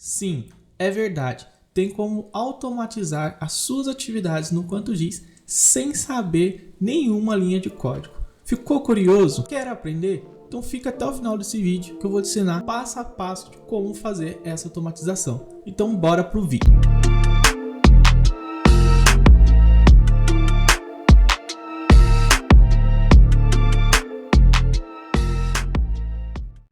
Sim, é verdade. Tem como automatizar as suas atividades no QuantoGIS sem saber nenhuma linha de código. Ficou curioso? Quer aprender? Então fica até o final desse vídeo que eu vou te ensinar passo a passo de como fazer essa automatização. Então bora pro vídeo.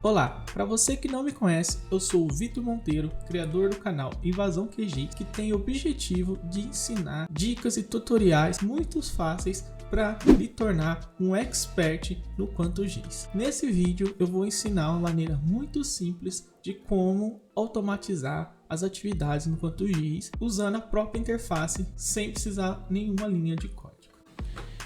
Olá, para você que não me conhece, eu sou o Vitor Monteiro, criador do canal Invasão QGIS, que tem o objetivo de ensinar dicas e tutoriais muito fáceis para lhe tornar um expert no QuantoGIS. Nesse vídeo eu vou ensinar uma maneira muito simples de como automatizar as atividades no QuantoGIS usando a própria interface sem precisar nenhuma linha de código.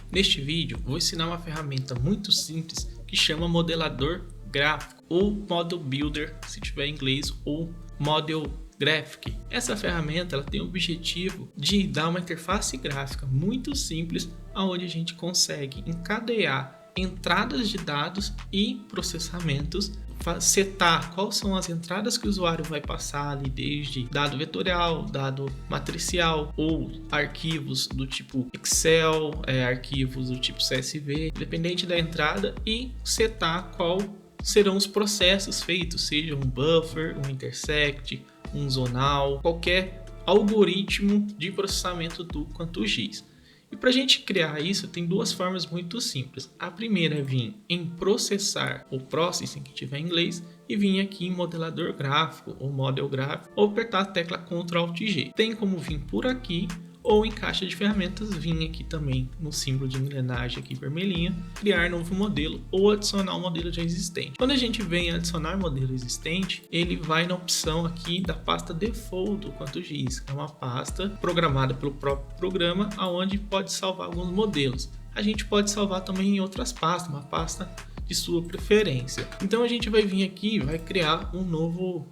Neste vídeo vou ensinar uma ferramenta muito simples que chama modelador gráfico ou Model Builder, se tiver em inglês, ou Model Graphic. Essa ferramenta ela tem o objetivo de dar uma interface gráfica muito simples, onde a gente consegue encadear entradas de dados e processamentos, setar quais são as entradas que o usuário vai passar ali, desde dado vetorial, dado matricial ou arquivos do tipo Excel, arquivos do tipo CSV, dependente da entrada, e setar qual serão os processos feitos, seja um buffer, um intersect, um zonal, qualquer algoritmo de processamento do QuantoGIS. E para a gente criar isso, tem duas formas muito simples. A primeira é vir em processar, ou processing, que tiver em inglês, e vir aqui em modelador gráfico, ou model gráfico, ou apertar a tecla Ctrl+Alt+G. Tem como vir por aqui, ou em caixa de ferramentas, vir aqui também no símbolo de engrenagem aqui vermelhinho, criar novo modelo ou adicionar um modelo já existente. Quando a gente vem adicionar modelo existente, ele vai na opção aqui da pasta default do QuantoGIS. É uma pasta programada pelo próprio programa, onde pode salvar alguns modelos. A gente pode salvar também em outras pastas, uma pasta de sua preferência. Então a gente vai vir aqui e vai criar um novo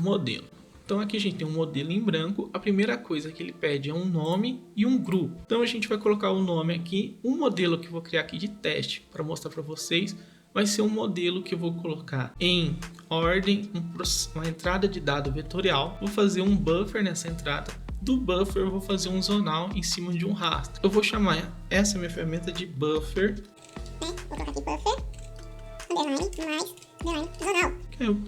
modelo. Então aqui a gente tem um modelo em branco. A primeira coisa que ele pede é um nome e um grupo. Então a gente vai colocar o nome aqui. Um modelo que eu vou criar aqui de teste para mostrar para vocês vai ser um modelo que eu vou colocar em ordem, uma entrada de dado vetorial. Vou fazer um buffer nessa entrada. Do buffer eu vou fazer um zonal em cima de um rastro. Eu vou chamar essa minha ferramenta de buffer. Vou colocar aqui buffer, underline, zonal.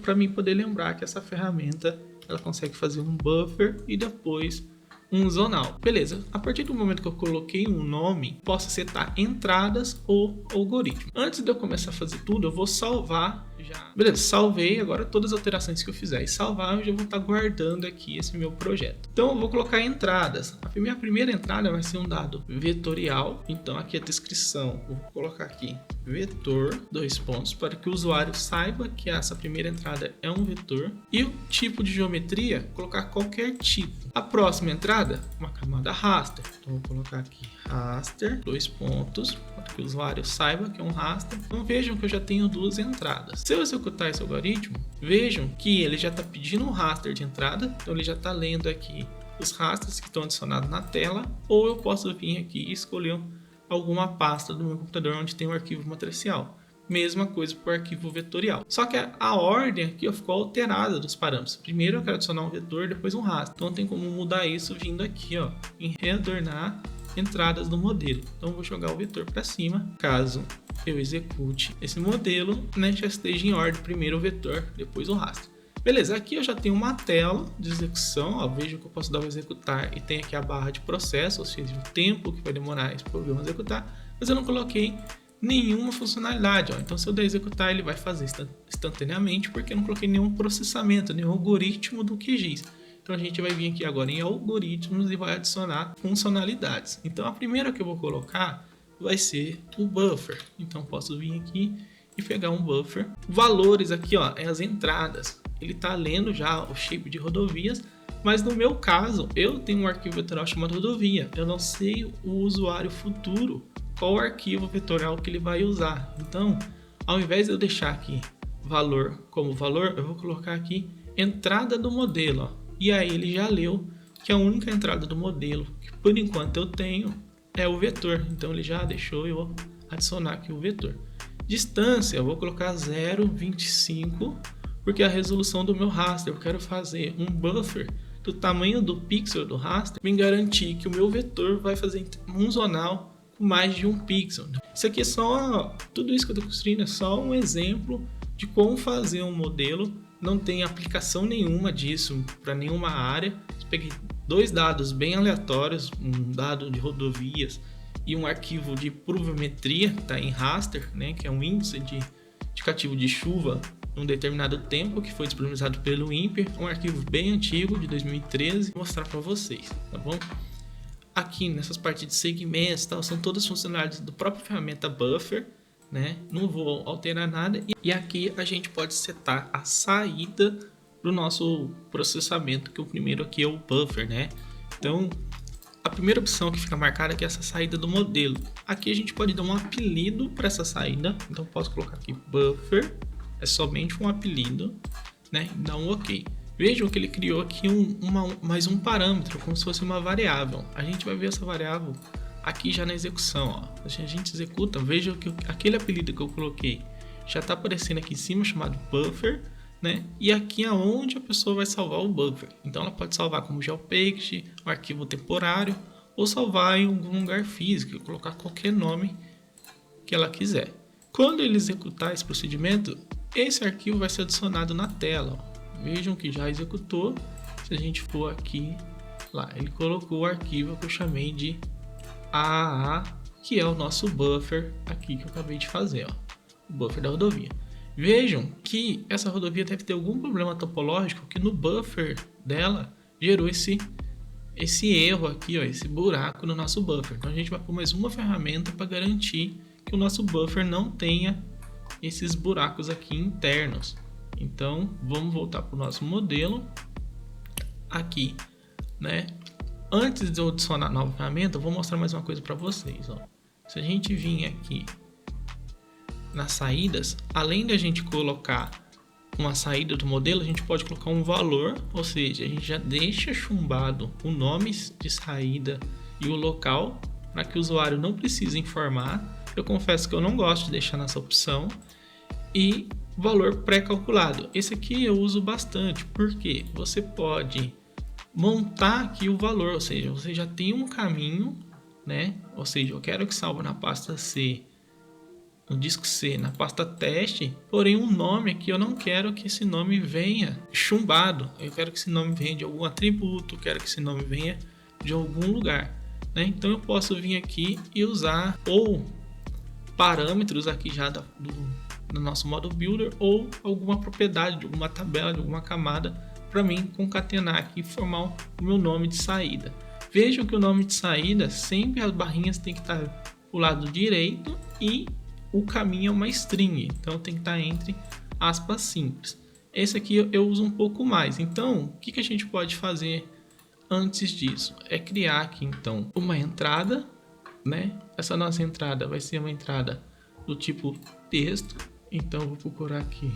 Para mim poder lembrar que essa ferramenta ela consegue fazer um buffer e depois um zonal. Beleza, a partir do momento que eu coloquei um nome, posso setar entradas ou algoritmo. Antes de eu começar a fazer tudo, eu vou salvar já. Beleza, salvei agora todas as alterações que eu fizer. E salvar, eu já vou estar guardando aqui esse meu projeto. Então eu vou colocar entradas. A minha primeira entrada vai ser um dado vetorial. Então aqui a descrição, vou colocar aqui vetor, dois pontos, para que o usuário saiba que essa primeira entrada é um vetor. E o tipo de geometria, colocar qualquer tipo. A próxima entrada, uma camada raster. Então vou colocar aqui raster, dois pontos, para que o usuário saiba que é um raster. Então vejam que eu já tenho duas entradas. Se eu executar esse algoritmo, vejam que ele já está pedindo um raster de entrada. Então ele já está lendo aqui os rasters que estão adicionados na tela. Ou eu posso vir aqui e escolher alguma pasta do meu computador onde tem um arquivo matricial. Mesma coisa para o arquivo vetorial. Só que a ordem aqui ficou alterada dos parâmetros. Primeiro eu quero adicionar um vetor, depois um raster. Então tem como mudar isso vindo aqui, em readornar entradas do modelo. Então eu vou jogar o vetor para cima. Caso eu execute esse modelo, já esteja em ordem, primeiro o vetor, depois o raster. Beleza, aqui eu já tenho uma tela de execução. Vejo que eu posso dar o executar e tem aqui a barra de processo, ou seja, o tempo que vai demorar esse programa executar. Mas eu não coloquei nenhuma funcionalidade. Então se eu der executar, ele vai fazer instantaneamente, porque eu não coloquei nenhum processamento, nenhum algoritmo do QGIS. Então a gente vai vir aqui agora em algoritmos e vai adicionar funcionalidades. Então a primeira que eu vou colocar vai ser o buffer. Então posso vir aqui e pegar um buffer. Valores aqui, é as entradas. Ele está lendo já o shape de rodovias, mas no meu caso eu tenho um arquivo vetorial chamado rodovia. Eu não sei o usuário futuro qual arquivo vetorial que ele vai usar. Então, ao invés de eu deixar aqui valor como valor, eu vou colocar aqui entrada do modelo. E aí ele já leu que a única entrada do modelo que por enquanto eu tenho é o vetor. Então ele já deixou eu adicionar aqui o vetor. Distância, eu vou colocar 0,25 porque a resolução do meu raster, eu quero fazer um buffer do tamanho do pixel do raster, me garantir que o meu vetor vai fazer um zonal com mais de um pixel. Isso aqui é só, tudo isso que eu estou construindo é só um exemplo de como fazer um modelo. Não tem aplicação nenhuma disso para nenhuma área. Eu peguei dois dados bem aleatórios, um dado de rodovias e um arquivo de pluviometria, que está em raster, né, que é um índice de indicativo de chuva em um determinado tempo, que foi disponibilizado pelo INPE, um arquivo bem antigo de 2013, vou mostrar para vocês, tá bom? Aqui nessas partes de segmentos, tal, são todas funcionalidades do próprio ferramenta Buffer, né? Não vou alterar nada. E aqui a gente pode setar a saída do nosso processamento, que o primeiro aqui é o Buffer, né? Então, a primeira opção que fica marcada aqui é essa saída do modelo. Aqui a gente pode dar um apelido para essa saída. Então, posso colocar aqui Buffer, é somente um apelido, né? E dar um OK. Vejam que ele criou aqui mais um parâmetro, como se fosse uma variável. A gente vai ver essa variável aqui já na execução. Ó. A gente executa, vejam que aquele apelido que eu coloquei já está aparecendo aqui em cima, chamado buffer, né? E aqui é onde a pessoa vai salvar o buffer. Então ela pode salvar como GeoPackage, um arquivo temporário, ou salvar em algum lugar físico, colocar qualquer nome que ela quiser. Quando ele executar esse procedimento, esse arquivo vai ser adicionado na tela. Ó. Vejam que já executou. Se a gente for aqui, lá, ele colocou o arquivo que eu chamei de AAA, que é o nosso buffer aqui que eu acabei de fazer, ó, o buffer da rodovia. Vejam que essa rodovia deve ter algum problema topológico que no buffer dela gerou esse erro aqui, ó, esse buraco no nosso buffer. Então a gente vai pôr mais uma ferramenta para garantir que o nosso buffer não tenha esses buracos aqui internos. Então, vamos voltar para o nosso modelo aqui, né? Antes de eu adicionar a nova ferramenta, eu vou mostrar mais uma coisa para vocês, ó. Se a gente vir aqui nas saídas, além de a gente colocar uma saída do modelo, a gente pode colocar um valor, ou seja, a gente já deixa chumbado o nome de saída e o local, para que o usuário não precise informar. Eu confesso que eu não gosto de deixar nessa opção. E valor pré-calculado. Esse aqui eu uso bastante, porque você pode montar aqui o valor, ou seja, você já tem um caminho, né? Ou seja, eu quero que salve na pasta C, no disco C, na pasta teste, porém um nome aqui eu não quero que esse nome venha chumbado. Eu quero que esse nome venha de algum atributo, quero que esse nome venha de algum lugar, né? Então eu posso vir aqui e usar ou parâmetros aqui já no nosso modo builder, ou alguma propriedade de alguma tabela, de alguma camada, para mim concatenar aqui e formar o meu nome de saída. Vejam que o nome de saída, sempre as barrinhas tem que estar do lado direito e o caminho é uma string, então tem que estar entre aspas simples. Esse aqui eu uso um pouco mais. Então, o que a gente pode fazer antes disso? É criar aqui então uma entrada, né? Essa nossa entrada vai ser uma entrada do tipo texto. Então eu vou procurar aqui,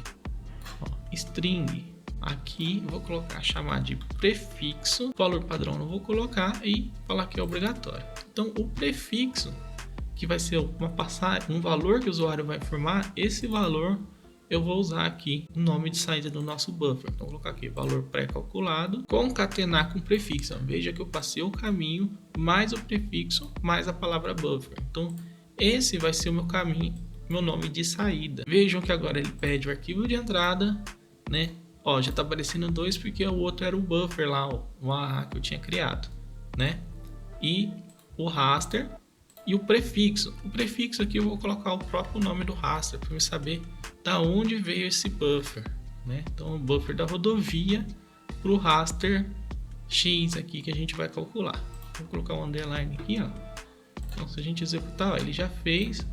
ó, string, aqui eu vou colocar, chamar de prefixo, valor padrão não vou colocar e falar que é obrigatório. Então o prefixo, que vai ser uma passagem, um valor que o usuário vai informar, esse valor eu vou usar aqui no nome de saída do nosso buffer. Então vou colocar aqui valor pré-calculado, concatenar com prefixo. Veja que eu passei o caminho mais o prefixo mais a palavra buffer. Então esse vai ser o meu caminho, meu nome de saída. Vejam que agora ele pede o arquivo de entrada, né? Ó, já tá aparecendo dois porque o outro era o buffer lá, ó, o AAA que eu tinha criado, né? E o raster e o prefixo. O prefixo aqui eu vou colocar o próprio nome do raster para eu saber da onde veio esse buffer, né? Então o buffer da rodovia para o raster X aqui que a gente vai calcular. Vou colocar um underline aqui, ó. Então se a gente executar, ó, ele já fez,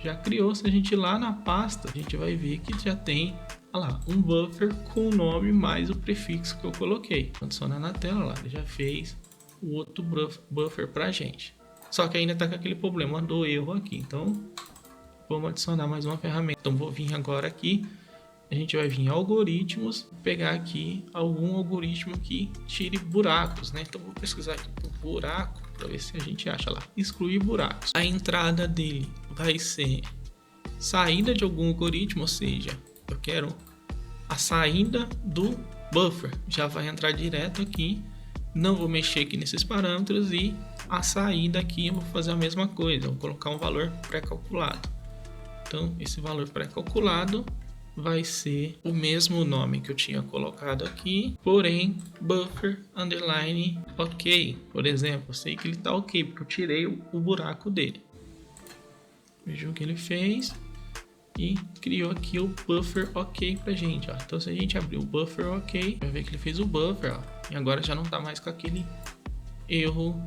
já criou. Se a gente ir lá na pasta, a gente vai ver que já tem, olha lá, um buffer com o nome mais o prefixo que eu coloquei. Adicionar na tela lá, ele já fez o outro buffer pra gente. Só que ainda tá com aquele problema do erro aqui. Então vamos adicionar mais uma ferramenta. Então vou vir agora aqui, a gente vai vir em algoritmos, pegar aqui algum algoritmo que tire buracos, né? Então vou pesquisar aqui por buraco para ver se a gente acha lá, excluir buracos. A entrada dele vai ser saída de algum algoritmo, ou seja, eu quero a saída do buffer. Já vai entrar direto aqui. Não vou mexer aqui nesses parâmetros e a saída aqui eu vou fazer a mesma coisa. Vou colocar um valor pré-calculado. Então, esse valor pré-calculado vai ser o mesmo nome que eu tinha colocado aqui, porém buffer underline ok. Por exemplo, eu sei que ele está ok porque eu tirei o buraco dele. Veja o que ele fez e criou aqui o buffer ok pra gente, ó. Então se a gente abrir o buffer ok, vai ver que ele fez o buffer, ó, e agora já não tá mais com aquele erro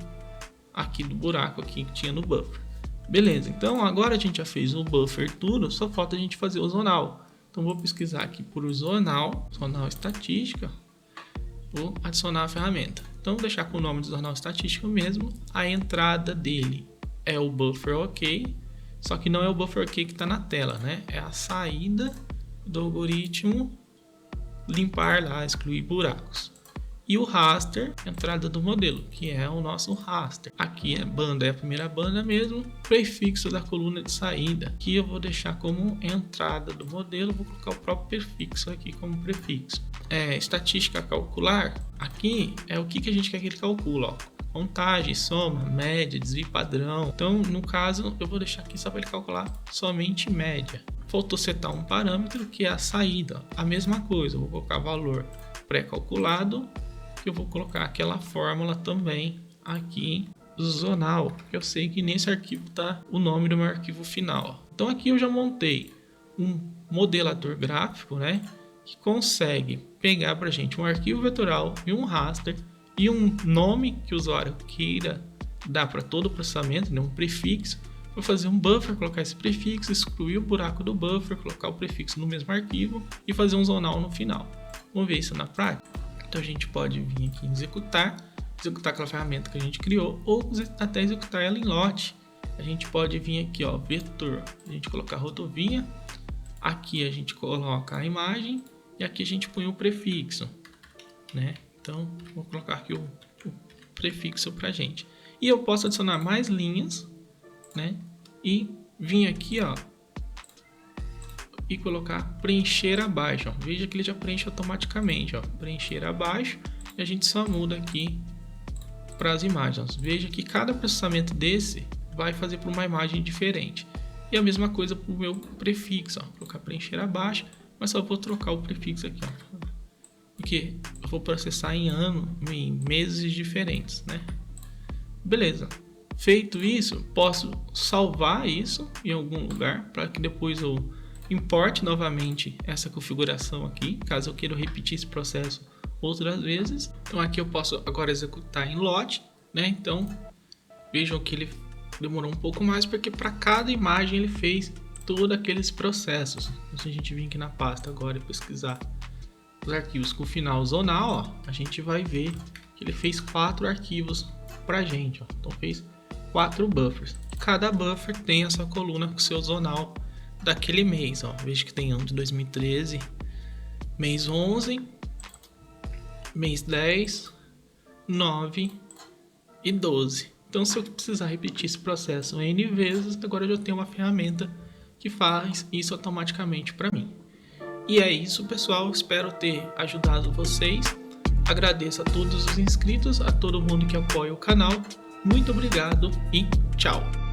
aqui do buraco aqui que tinha no buffer. Beleza, então agora a gente já fez o buffer tudo, só falta a gente fazer o zonal. Então vou pesquisar aqui por zonal estatística, vou adicionar a ferramenta. Então vou deixar com o nome de zonal estatística mesmo. A entrada dele é o buffer ok, só que não é o buffer ok que está na tela, né? É a saída do algoritmo limpar lá, excluir buracos. E o raster, entrada do modelo, que é o nosso raster. Aqui é banda, é a primeira banda mesmo, prefixo da coluna de saída. Aqui eu vou deixar como entrada do modelo, vou colocar o próprio prefixo aqui como prefixo. Estatística calcular, aqui é o que a gente quer que ele calcule, ó. Contagem, soma, média, desvio padrão. Então, no caso, eu vou deixar aqui só para ele calcular somente média. Faltou setar um parâmetro que é a saída. A mesma coisa, eu vou colocar valor pré-calculado. Eu vou colocar aquela fórmula também aqui zonal, porque eu sei que nesse arquivo está o nome do meu arquivo final. Então aqui eu já montei um modelador gráfico, né, que consegue pegar para a gente um arquivo vetorial e um raster e um nome que o usuário queira dar para todo o processamento, né, um prefixo. Vou fazer um buffer, colocar esse prefixo, excluir o buraco do buffer, colocar o prefixo no mesmo arquivo e fazer um zonal no final. Vamos ver isso na prática? Então a gente pode vir aqui em executar aquela ferramenta que a gente criou, ou até executar ela em lote. A gente pode vir aqui, ó, vetor, a gente colocar rodovia, aqui a gente coloca a imagem e aqui a gente põe o prefixo, né? Então vou colocar aqui o prefixo pra gente. E eu posso adicionar mais linhas, né? E vir aqui, ó, e colocar preencher abaixo, ó. Veja que ele já preenche automaticamente, ó. Preencher abaixo, e a gente só muda aqui para as imagens. Veja que cada processamento desse vai fazer para uma imagem diferente. E a mesma coisa para o meu prefixo, ó. Colocar preencher abaixo, mas só vou trocar o prefixo aqui, ó. Porque eu vou processar em meses diferentes, né? Beleza. Feito isso, posso salvar isso em algum lugar para que depois eu importe novamente essa configuração aqui, caso eu queira repetir esse processo outras vezes. Então aqui eu posso agora executar em lote, né? Então vejam que ele demorou um pouco mais porque para cada imagem ele fez todos aqueles processos. Então, se a gente vir aqui na pasta agora e pesquisar os arquivos com final zonal, ó, a gente vai ver que ele fez 4 arquivos pra gente, ó. Então fez 4 buffers. Cada buffer tem essa coluna com seu zonal daquele mês, ó. Veja que tem ano de 2013, mês 11, mês 10, 9 e 12. Então, se eu precisar repetir esse processo N vezes, agora eu já tenho uma ferramenta que faz isso automaticamente para mim. E é isso, pessoal. Espero ter ajudado vocês. Agradeço a todos os inscritos, a todo mundo que apoia o canal. Muito obrigado e tchau!